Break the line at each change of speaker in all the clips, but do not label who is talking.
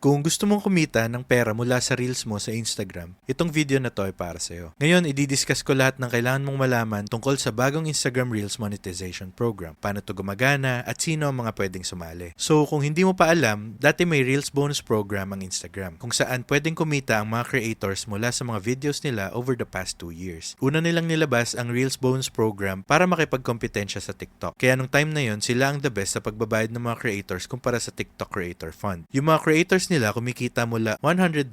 Kung gusto mong kumita ng pera mula sa Reels mo sa Instagram, itong video na to ay para sa'yo. Ngayon, i-discuss ko lahat ng kailangan mong malaman tungkol sa bagong Instagram Reels Monetization Program, paano to gumagana, at sino ang mga pwedeng sumali. So, kung hindi mo pa alam, dati may Reels Bonus Program ang Instagram, kung saan pwedeng kumita ang mga creators mula sa mga videos nila over the past 2 years. Una nilang nilabas ang Reels Bonus Program para makipagkompetensya sa TikTok. Kaya nung time na yon, sila ang the best sa pagbabayad ng mga creators kumpara sa TikTok Creator Fund. Yung mga creators nila kumikita mula $100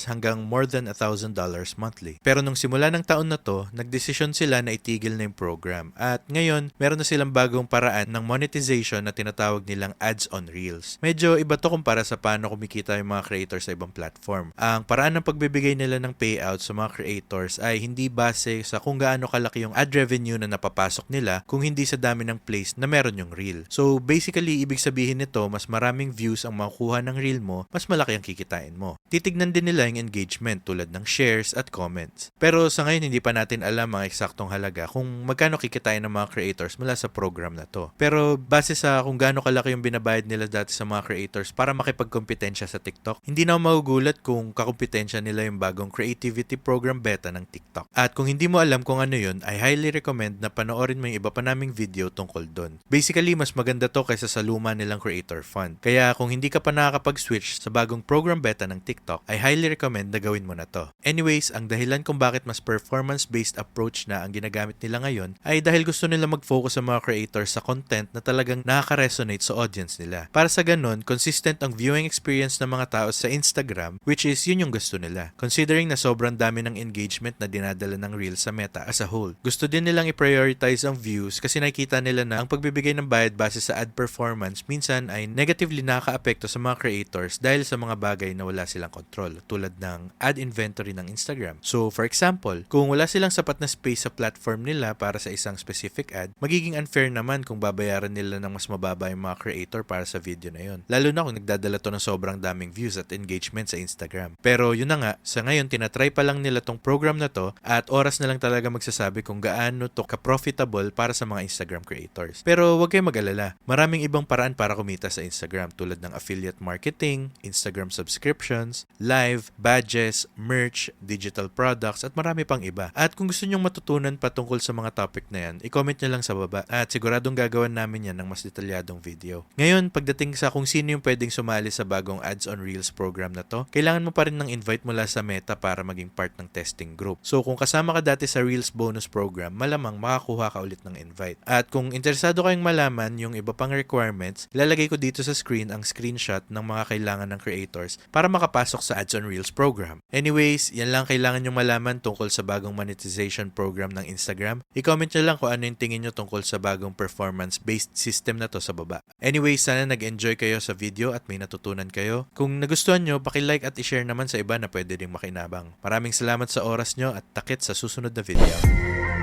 hanggang more than $1,000 monthly. Pero nung simula ng taon na to, nagdesisyon sila na itigil na yung program. At ngayon, meron na silang bagong paraan ng monetization na tinatawag nilang ads on Reels. Medyo iba to kumpara sa paano kumikita yung mga creators sa ibang platform. Ang paraan ng pagbibigay nila ng payout sa mga creators ay hindi base sa kung gaano kalaki yung ad revenue na napapasok nila, kung hindi sa dami ng plays na meron yung reel. So basically, ibig sabihin nito, mas maraming views ang makukuha ng reel mo, mas malaki ang kikitain mo. Titignan din nila yung engagement tulad ng shares at comments. Pero sa ngayon, hindi pa natin alam ang eksaktong halaga kung magkano kikitain ng mga creators mula sa program na to. Pero base sa kung gaano kalaki yung binabayad nila dati sa mga creators para makipagkompetensya sa TikTok, hindi na ako magugulat kung kakompetensya nila yung bagong creativity program beta ng TikTok. At kung hindi mo alam kung ano yun, I highly recommend na panoorin mo yung iba pa naming video tungkol doon. Basically, mas maganda to kaysa sa luma nilang creator fund. Kaya kung hindi ka pa nakakapag-switch sa bagong program beta ng TikTok, I highly recommend na gawin mo na to. Anyways, ang dahilan kung bakit mas performance-based approach na ang ginagamit nila ngayon ay dahil gusto nila mag-focus sa mga creators sa content na talagang nakaka-resonate sa audience nila. Para sa ganun, consistent ang viewing experience ng mga tao sa Instagram, which is yun yung gusto nila. Considering na sobrang dami ng engagement na dinadala ng Reels sa Meta as a whole. Gusto din nilang i-prioritize ang views kasi nakikita nila na ang pagbibigay ng bayad base sa ad performance minsan ay negatively nakaka-apekto sa mga creators dahil sa mga bagay na wala silang control, tulad ng ad inventory ng Instagram. So, for example, kung wala silang sapat na space sa platform nila para sa isang specific ad, magiging unfair naman kung babayaran nila ng mas mababa yung mga creator para sa video na yun. Lalo na kung nagdadala to ng sobrang daming views at engagement sa Instagram. Pero yun na nga, sa ngayon tinatry pa lang nila tong program na to at oras na lang talaga magsasabi kung gaano to ka-profitable para sa mga Instagram creators. Pero huwag kayong mag-alala. Maraming ibang paraan para kumita sa Instagram tulad ng affiliate marketing, Instagram subscriptions, live, badges, merch, digital products, at marami pang iba. At kung gusto nyong matutunan patungkol sa mga topic na yan, i-comment nyo lang sa baba at siguradong gagawan namin yan ng mas detalyadong video. Ngayon, pagdating sa kung sino yung pwedeng sumali sa bagong Ads on Reels program na to, kailangan mo pa rin ng invite mula sa Meta para maging part ng testing group. So kung kasama ka dati sa Reels bonus program, malamang makakuha ka ulit ng invite. At kung interesado kayong malaman yung iba pang requirements, ilalagay ko dito sa screen ang screenshot ng mga kailangan ng creators para makapasok sa Ads on Reels program. Anyways, yan lang kailangan nyo malaman tungkol sa bagong monetization program ng Instagram. I-comment nyo lang kung ano yung tingin nyo tungkol sa bagong performance-based system na to sa baba. Anyways, sana nag-enjoy kayo sa video at may natutunan kayo. Kung nagustuhan nyo, paki-like at i-share naman sa iba na pwede ring makinabang. Maraming salamat sa oras nyo at takit sa susunod na video.